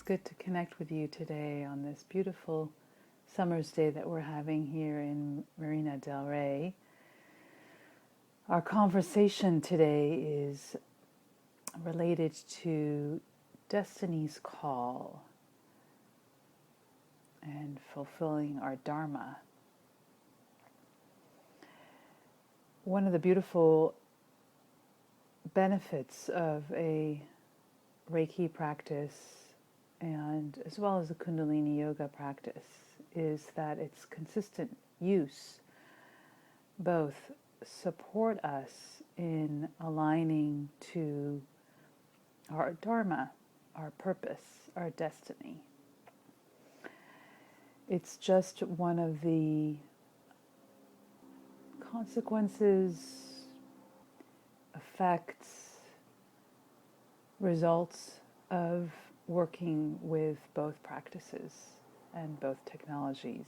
good to connect with you today on this beautiful summer's day that we're having here in Marina del Rey. Our conversation today is related to Destiny's Call and fulfilling our Dharma. One of the beautiful benefits of a Reiki practice and as well as a Kundalini yoga practice is that its consistent use both support us in aligning to our Dharma, our purpose, our destiny. It's just one of the consequences, effects, results of working with both practices and both technologies.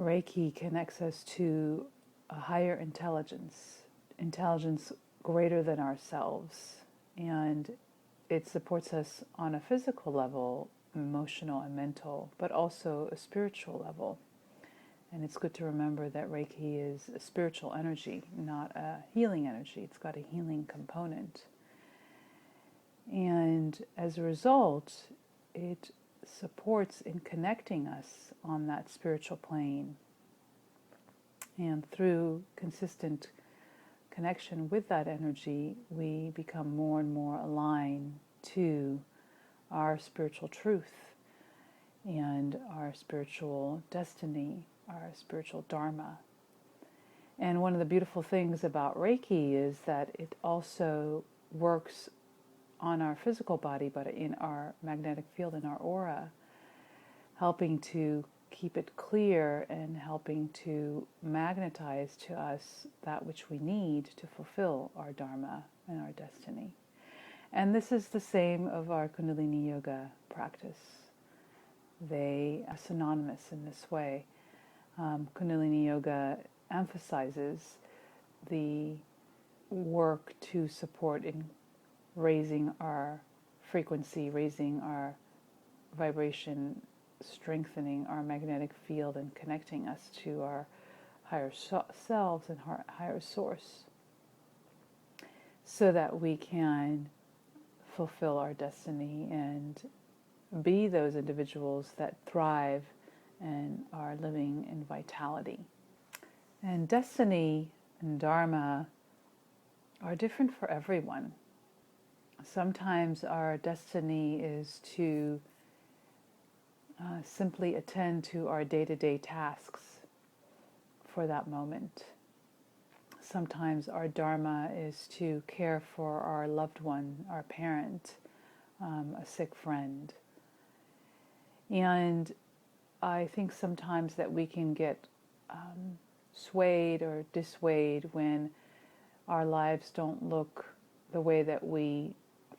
Reiki connects us to a higher intelligence greater than ourselves, and it supports us on a physical level, emotional and mental, but also a spiritual level. And it's good to remember that Reiki is a spiritual energy, not a healing energy. It's got a healing component. And as a result, it supports in connecting us on that spiritual plane. And through consistent connection with that energy, we become more and more aligned to our spiritual truth and our spiritual destiny, our spiritual Dharma. And one of the beautiful things about Reiki is that it also works on our physical body, but in our magnetic field, in our aura, helping to keep it clear and helping to magnetize to us that which we need to fulfill our Dharma and our destiny. And this is the same of our Kundalini yoga practice. They are synonymous in this way. Kundalini yoga emphasizes the work to support in raising our frequency, raising our vibration, strengthening our magnetic field, and connecting us to our higher selves and higher source, so that we can fulfill our destiny and be those individuals that thrive and are living in vitality. And destiny and Dharma are different for everyone. Sometimes our destiny is to simply attend to our day-to-day tasks for that moment. Sometimes our Dharma is to care for our loved one, our parent, a sick friend. And I think sometimes that we can get swayed or dissuaded when our lives don't look the way that we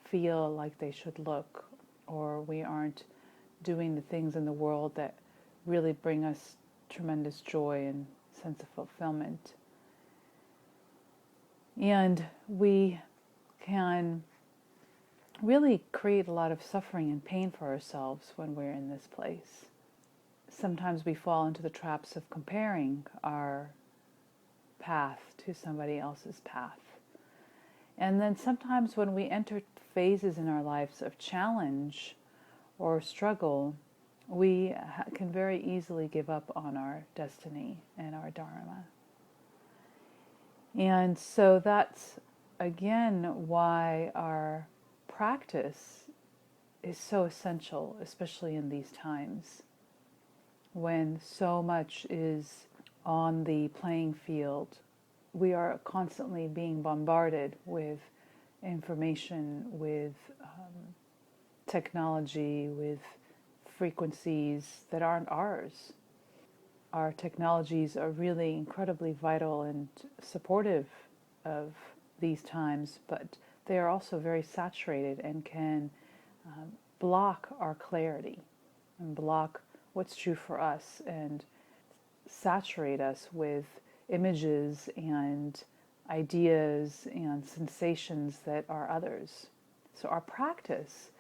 feel like they should look, or we aren't doing the things in the world that really bring us tremendous joy and sense of fulfillment. And we can really create a lot of suffering and pain for ourselves when we're in this place. Sometimes we fall into the traps of comparing our path to somebody else's path. And then sometimes when we enter phases in our lives of challenge or struggle, we can very easily give up on our destiny and our Dharma. And so that's, again, why our practice is so essential, especially in these times when so much is on the playing field. We are constantly being bombarded with information, with technology, with frequencies that aren't ours. Our technologies are really incredibly vital and supportive of these times, but they are also very saturated and can block our clarity and block what's true for us and saturate us with images and ideas and sensations that are others. So our practice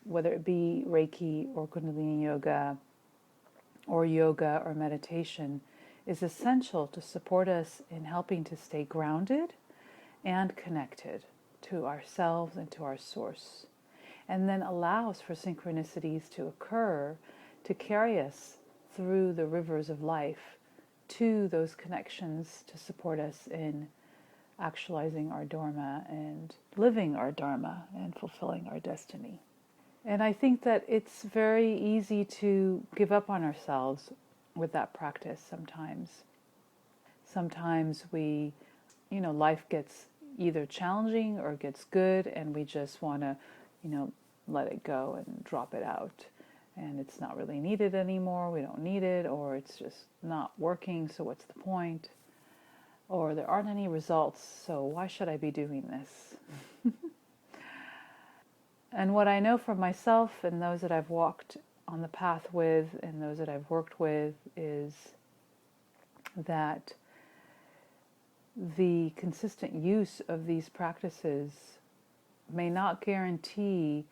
whether it be Reiki or Kundalini yoga or meditation, is essential to support us in helping to stay grounded and connected to ourselves and to our source, and then allows for synchronicities to occur to carry us through the rivers of life to those connections to support us in actualizing our Dharma and living our Dharma and fulfilling our destiny. And I think that it's very easy to give up on ourselves with that practice sometimes. Sometimes life gets either challenging or gets good, and we just want to, let it go and drop it out. And it's not really needed anymore, we don't need it, or it's just not working, so what's the point? Or there aren't any results, so why should I be doing this? And what I know for myself and those that I've walked on the path with and those that I've worked with is that the consistent use of these practices may not guarantee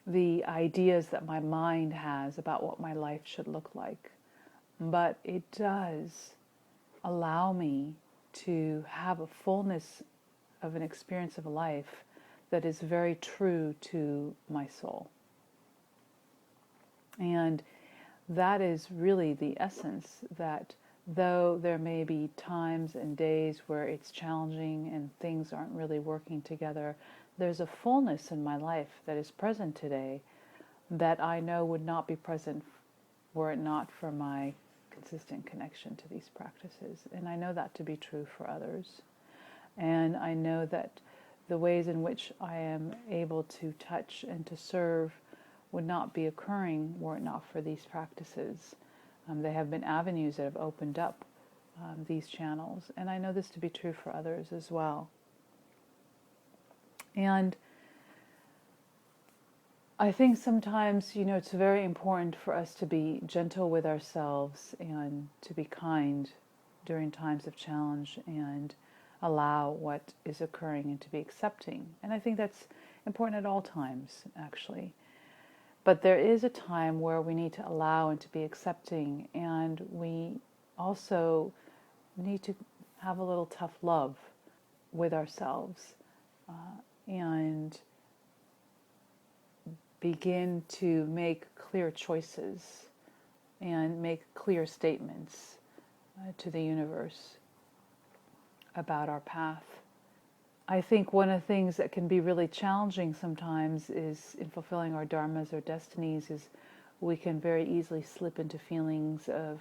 the ideas that my mind has about what my life should look like, but it does allow me to have a fullness of an experience of life that is very true to my soul. And that is really the essence, that though there may be times and days where it's challenging and things aren't really working together, there's a fullness in my life that is present today that I know would not be present were it not for my consistent connection to these practices. And I know that to be true for others. And I know that the ways in which I am able to touch and to serve would not be occurring were it not for these practices. They have been avenues that have opened up these channels, and I know this to be true for others as well. And I think sometimes, it's very important for us to be gentle with ourselves and to be kind during times of challenge and allow what is occurring and to be accepting. And I think that's important at all times, actually. But there is a time where we need to allow and to be accepting, and we also need to have a little tough love with ourselves and begin to make clear choices and make clear statements to the universe about our path. I think one of the things that can be really challenging sometimes is in fulfilling our dharmas or destinies is we can very easily slip into feelings of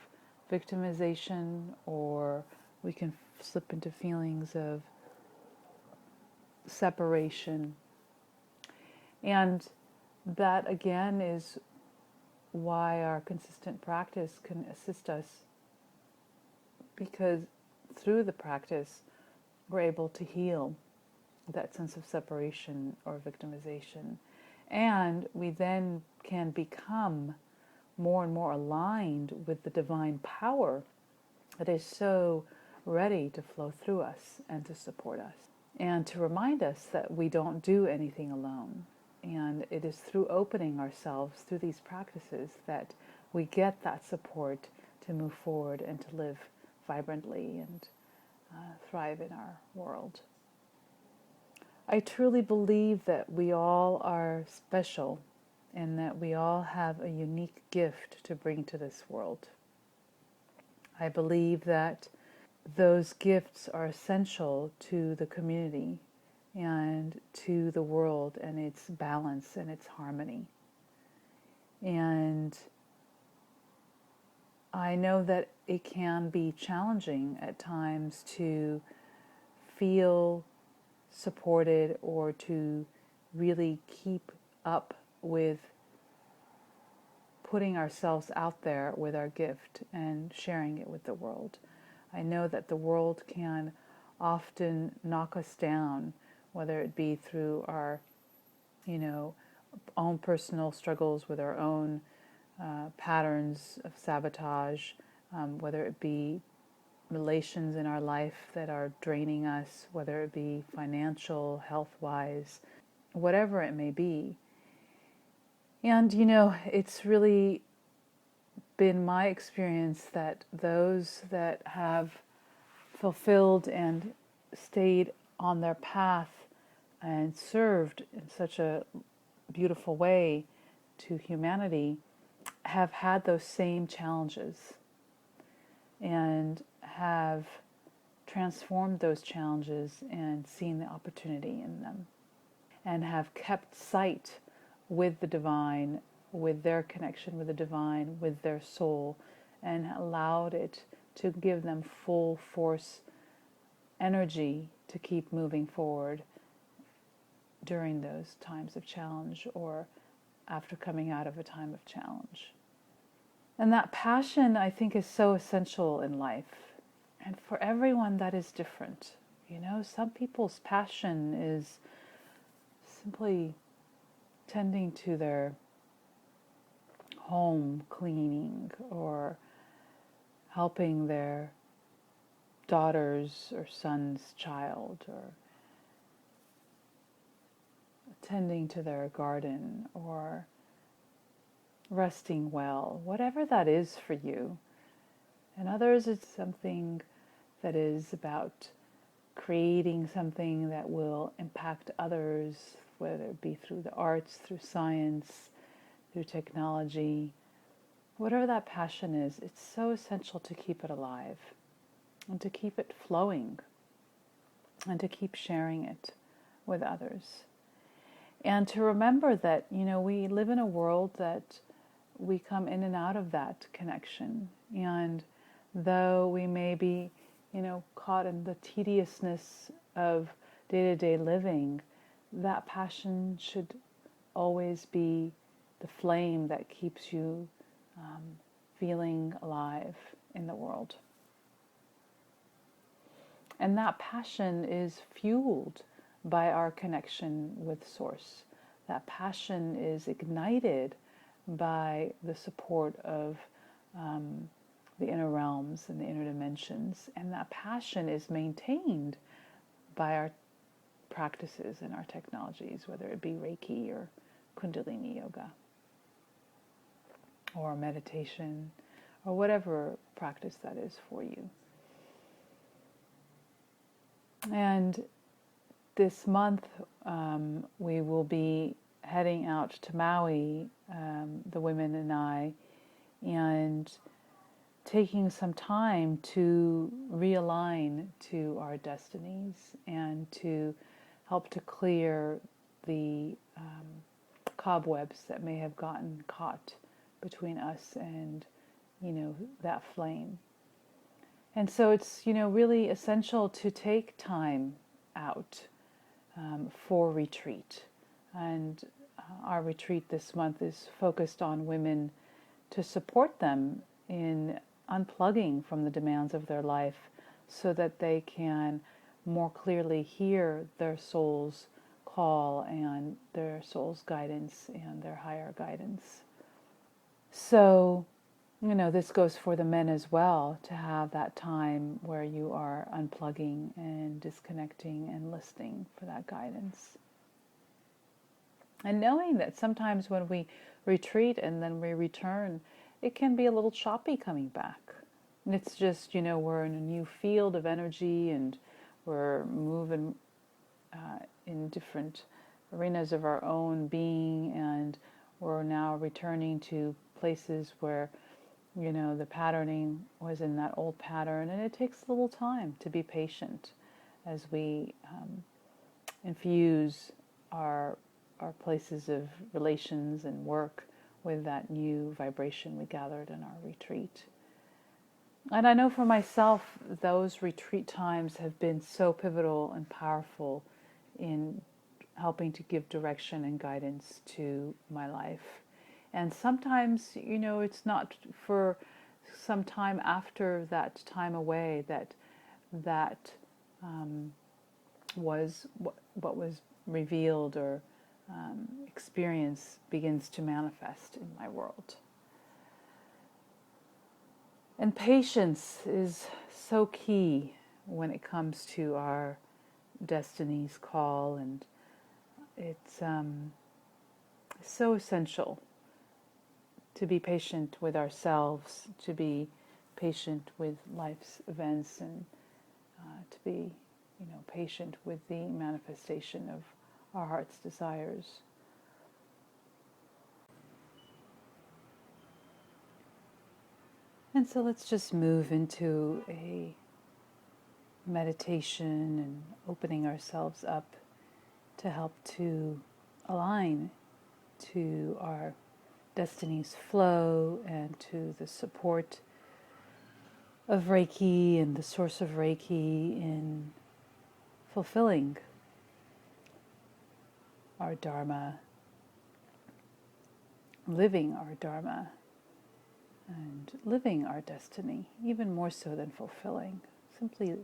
victimization, or we can slip into feelings of separation. And that again is why our consistent practice can assist us, because through the practice we're able to heal that sense of separation or victimization. And we then can become more and more aligned with the divine power that is so ready to flow through us and to support us. And to remind us that we don't do anything alone. And it is through opening ourselves through these practices that we get that support to move forward and to live vibrantly and thrive in our world. I truly believe that we all are special and that we all have a unique gift to bring to this world. I believe that those gifts are essential to the community and to the world and its balance and its harmony. And I know that it can be challenging at times to feel supported or to really keep up with putting ourselves out there with our gift and sharing it with the world. I know that the world can often knock us down, whether it be through our, own personal struggles with our own patterns of sabotage, whether it be relations in our life that are draining us, whether it be financial, health-wise, whatever it may be. And, it's really been my experience that those that have fulfilled and stayed on their path and served in such a beautiful way to humanity have had those same challenges and have transformed those challenges and seen the opportunity in them, and have kept sight with the divine, with their connection with the divine, with their soul, and allowed it to give them full force energy to keep moving forward during those times of challenge or after coming out of a time of challenge. And that passion, I think, is so essential in life. And for everyone, that is different. Some people's passion is simply tending to their home, cleaning, or helping their daughter's or son's child, or tending to their garden, or resting well, whatever that is for you. And others, it's something that is about creating something that will impact others, whether it be through the arts, through science, through technology. Whatever that passion is, it's so essential to keep it alive and to keep it flowing and to keep sharing it with others. And to remember that, we live in a world that we come in and out of that connection. And though we may be, caught in the tediousness of day-to-day living, that passion should always be the flame that keeps you feeling alive in the world. And that passion is fueled by our connection with Source. That passion is ignited by the support of the inner realms and the inner dimensions. And that passion is maintained by our practices and our technologies, whether it be Reiki or Kundalini Yoga or meditation or whatever practice that is for you. And this month we will be heading out to Maui, the women and I, and taking some time to realign to our destinies and to help to clear the cobwebs that may have gotten caught between us and, that flame. And so it's, really essential to take time out for retreat. And our retreat this month is focused on women to support them in unplugging from the demands of their life so that they can more clearly hear their soul's call and their soul's guidance and their higher guidance. So, this goes for the men as well, to have that time where you are unplugging and disconnecting and listening for that guidance. And knowing that sometimes when we retreat and then we return, it can be a little choppy coming back. And it's just, we're in a new field of energy and we're moving in different arenas of our own being, and we're now returning to places where, the patterning was in that old pattern, and it takes a little time to be patient as we infuse our places of relations and work with that new vibration we gathered in our retreat. And I know for myself, those retreat times have been so pivotal and powerful in helping to give direction and guidance to my life. And sometimes, it's not for some time after that time away that was what was revealed or experience begins to manifest in my world. And patience is so key when it comes to our destiny's call, and It's so essential to be patient with ourselves, to be patient with life's events, and to be, patient with the manifestation of our heart's desires. And so let's just move into a meditation and opening ourselves up to help to align to our destiny's flow and to the support of Reiki and the source of Reiki in fulfilling our Dharma, living our Dharma, and living our destiny, even more so than fulfilling, simply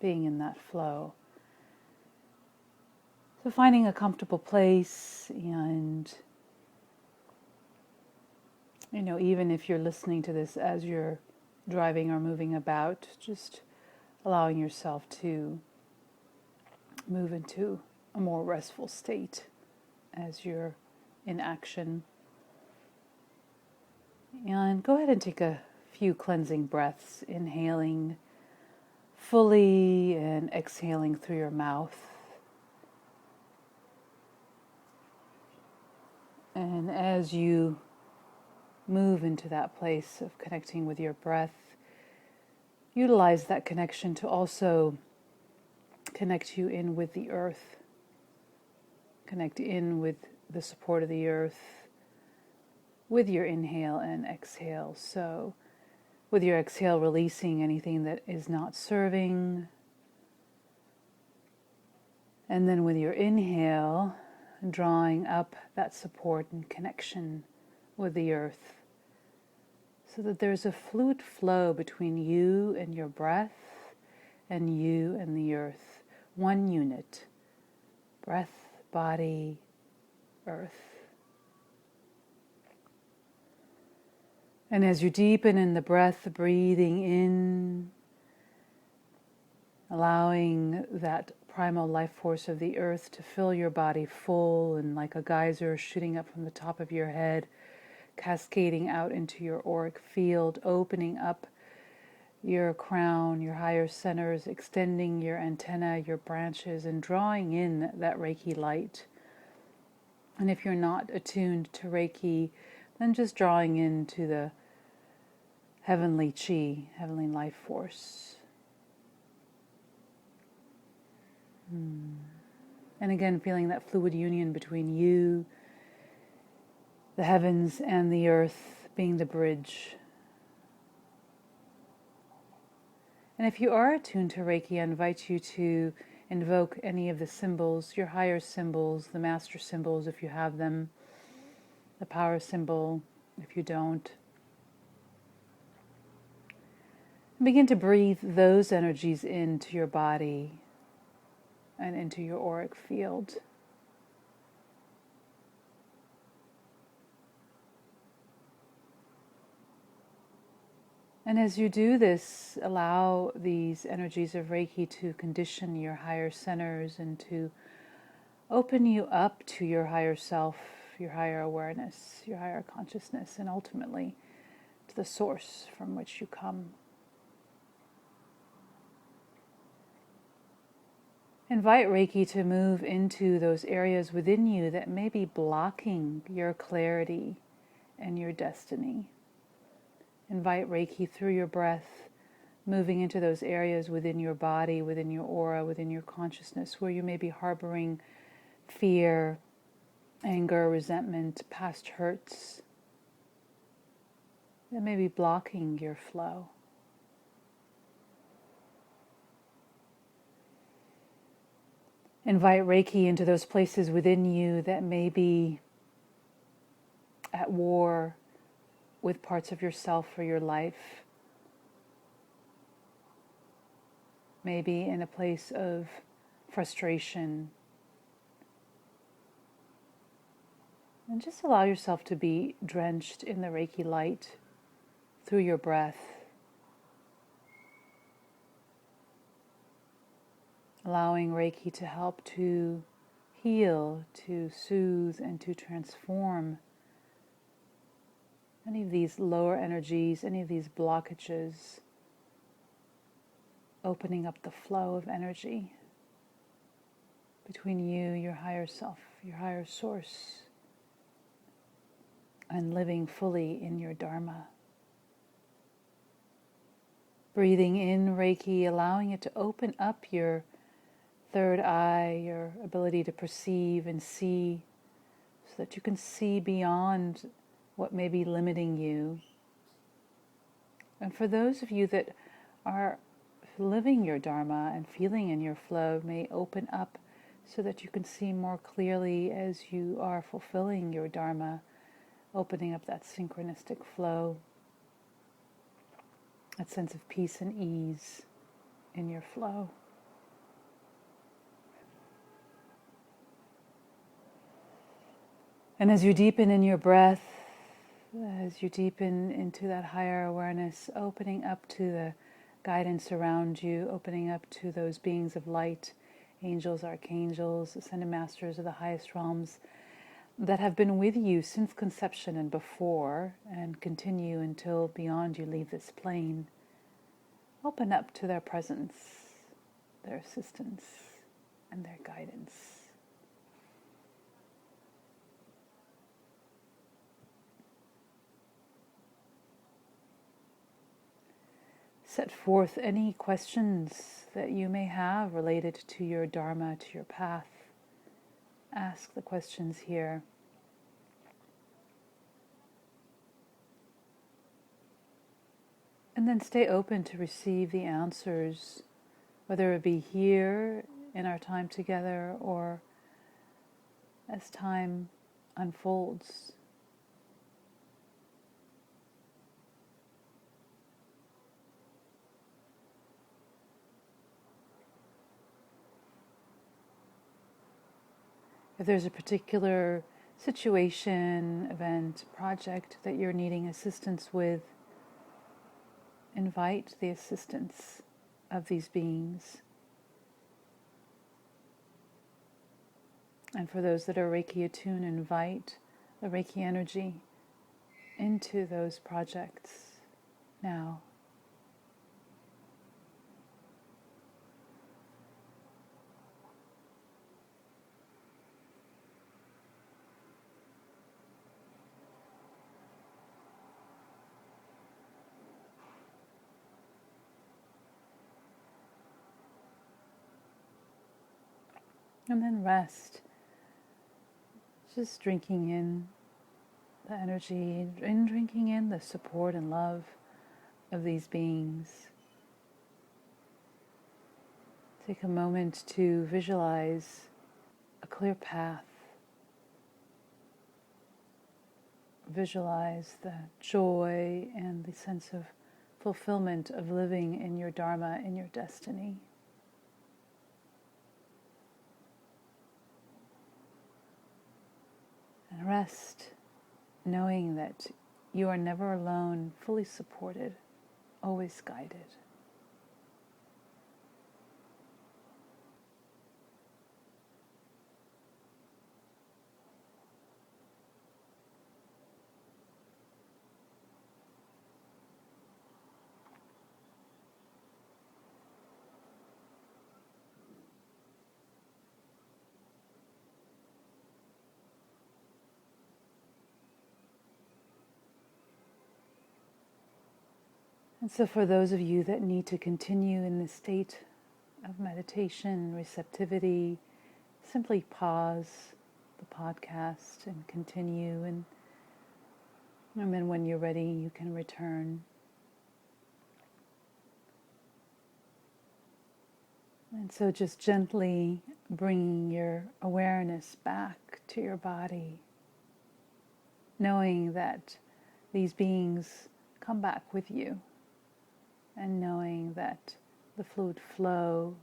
being in that flow. So finding a comfortable place, and even if you're listening to this as you're driving or moving about, just allowing yourself to move into a more restful state as you're in action. And go ahead and take a few cleansing breaths, inhaling fully and exhaling through your mouth. And as you move into that place of connecting with your breath, utilize that connection to also connect you in with the earth, connect in with the support of the earth with your inhale and exhale. So with your exhale, releasing anything that is not serving. And then with your inhale, drawing up that support and connection with the earth, so that there's a fluid flow between you and your breath and you and the earth. One unit. Breath, body, earth. And as you deepen in the breath, breathing in, allowing that primal life force of the earth to fill your body full and like a geyser shooting up from the top of your head, cascading out into your auric field, opening up your crown, your higher centers, extending your antenna, your branches, and drawing in that Reiki light. And if you're not attuned to Reiki, then just drawing into the heavenly chi, heavenly life force. And again, feeling that fluid union between you, the heavens, and the earth being the bridge. And if you are attuned to Reiki, I invite you to invoke any of the symbols, your higher symbols, the master symbols if you have them, the power symbol if you don't. And begin to breathe those energies into your body and into your auric field. And as you do this, allow these energies of Reiki to condition your higher centers and to open you up to your higher self, your higher awareness, your higher consciousness, and ultimately to the source from which you come. Invite Reiki to move into those areas within you that may be blocking your clarity and your destiny. Invite Reiki through your breath, moving into those areas within your body, within your aura, within your consciousness, where you may be harboring fear, anger, resentment, past hurts that may be blocking your flow. Invite Reiki into those places within you that may be at war with parts of yourself or your life. Maybe in a place of frustration. And just allow yourself to be drenched in the Reiki light through your breath. Allowing Reiki to help to heal, to soothe, and to transform any of these lower energies, any of these blockages, opening up the flow of energy between you, your higher self, your higher source, and living fully in your Dharma. Breathing in Reiki, allowing it to open up your third eye, your ability to perceive and see, so that you can see beyond what may be limiting you. And for those of you that are living your Dharma and feeling in your flow, may open up so that you can see more clearly as you are fulfilling your Dharma, opening up that synchronistic flow, that sense of peace and ease in your flow. And as you deepen in your breath, as you deepen into that higher awareness, opening up to the guidance around you, opening up to those beings of light, angels, archangels, ascended masters of the highest realms that have been with you since conception and before, and continue until beyond you leave this plane. Open up to their presence, their assistance, and their guidance. Set forth any questions that you may have related to your Dharma, to your path. Ask the questions here. And then stay open to receive the answers, whether it be here in our time together or as time unfolds. If there's a particular situation, event, project that you're needing assistance with, invite the assistance of these beings. And for those that are Reiki attuned, invite the Reiki energy into those projects now. And then rest. Just drinking in the energy, and drinking in the support and love of these beings. Take a moment to visualize a clear path. Visualize the joy and the sense of fulfillment of living in your Dharma, in your destiny. And rest, knowing that you are never alone, fully supported, always guided. And so for those of you that need to continue in this state of meditation, receptivity, simply pause the podcast and continue. And then when you're ready, you can return. And so just gently bringing your awareness back to your body, knowing that these beings come back with you, and knowing that the fluid flow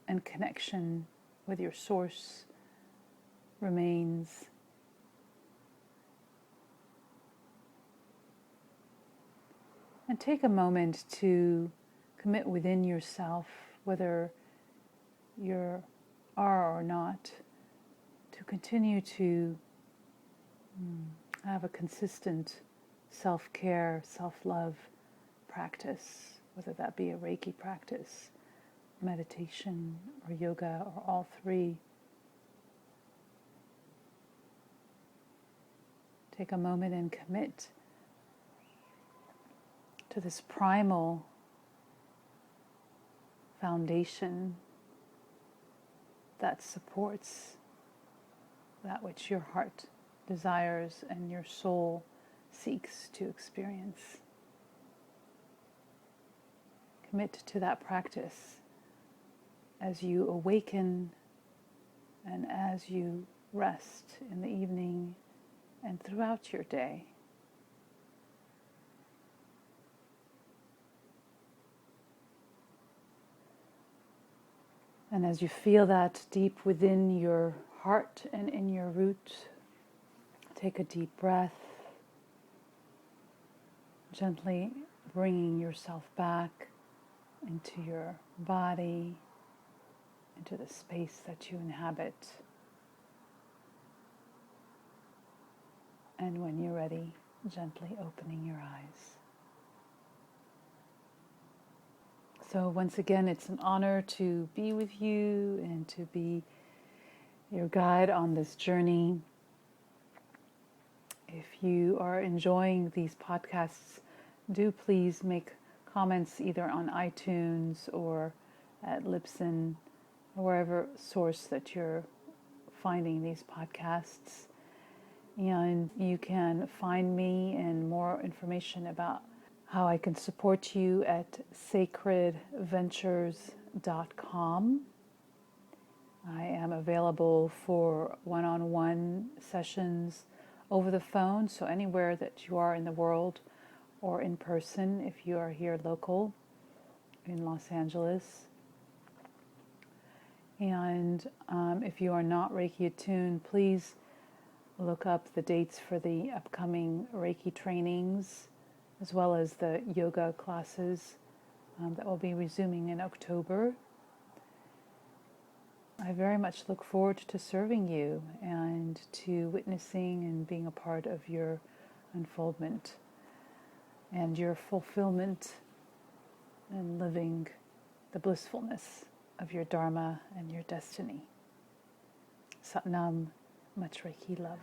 and connection with your source remains. And take a moment to commit within yourself, whether you are or not to continue to have a consistent self-care, self-love practice, whether that be a Reiki practice, meditation, or yoga, or all three. Take a moment and commit to this primal foundation that supports that which your heart desires and your soul seeks to experience. Commit to that practice as you awaken and as you rest in the evening and throughout your day. And as you feel that deep within your heart and in your root, take a deep breath, gently bringing yourself back into your body, into the space that you inhabit. And when you're ready, gently opening your eyes. So once again, it's an honor to be with you and to be your guide on this journey. If you are enjoying these podcasts, do please make comments either on iTunes or at Libsyn, or wherever source that you're finding these podcasts. And you can find me and more information about how I can support you at sacredventures.com. I am available for one-on-one sessions over the phone, so anywhere that you are in the world, or in person if you are here local in Los Angeles. And if you are not Reiki attuned, please look up the dates for the upcoming Reiki trainings, as well as the yoga classes that will be resuming in October. I very much look forward to serving you and to witnessing and being a part of your unfoldment and your fulfillment and living the blissfulness of your Dharma and your destiny. Sat Nam, much Reiki love.